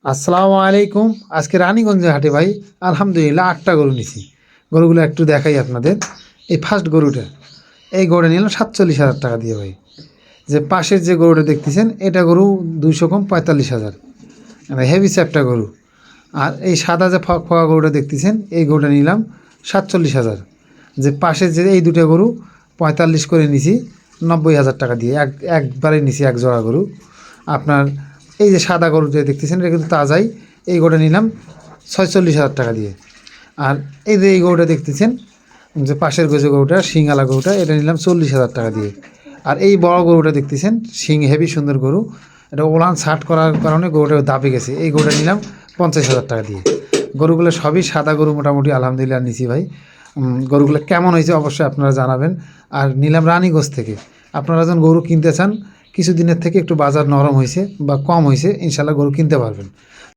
আসসালামু আলাইকুম। আজকে রানীগঞ্জে হাটে ভাই আলহামদুলিল্লাহ ৮টা গরু নিছি। গরুগুলো একটু দেখাই আপনাদের। এই ফার্স্ট গরুটা, এই গরুটা নিলাম ৪৭,০০০ টাকা দিয়ে ভাই। যে পাশের যে গরুটা দেখতেছেন এটা গরু ২০০ কম ৪৫,০০০, মানে হেভি চ্যাপটা গরু। আর এই সাদা যে ফক ফকা গরুটা দেখতেছেন এই গরুটা নিলাম ৪৭,০০০। যে পাশের যে এই দুটো গরু ৪৫ করে নিছি ৯০,০০০ টাকা দিয়ে, একবারে নিছি এক জোড়া গরু। আপনার এই যে সাদা গরু যে দেখতেছেন এটা কিন্তু তাজাই, এই গরুটা নিলাম ৪৬,০০০ টাকা দিয়ে। আর এই যে এই গরুটা দেখতেছেন যে পাশের যে গরুটা শিঙালা গরুটা এটা নিলাম ৪০,০০০ টাকা দিয়ে। আর এই বড় গরুটা দেখতেছেন শিং হেভি সুন্দর গরু, এটা ওলান ছাট করার কারণে গরুটা দাবে গেছে, এই গরুটা নিলাম ৫০,০০০ টাকা দিয়ে। গরুগুলো সবই সাদা গরু, মোটামুটি আলহামদুলিল্লাহ নিছি ভাই। গরুগুলো কেমন হয়েছে অবশ্যই আপনারা জানাবেন। আর নিলাম রানীগঞ্জ থেকে। আপনারা যখন গরু কিনতে চান কিছুদিনের থেকে একটু বাজার নরম হয়েছে বা কম হয়েছে, ইনশাল্লাহ গরু কিনতে পারবেন।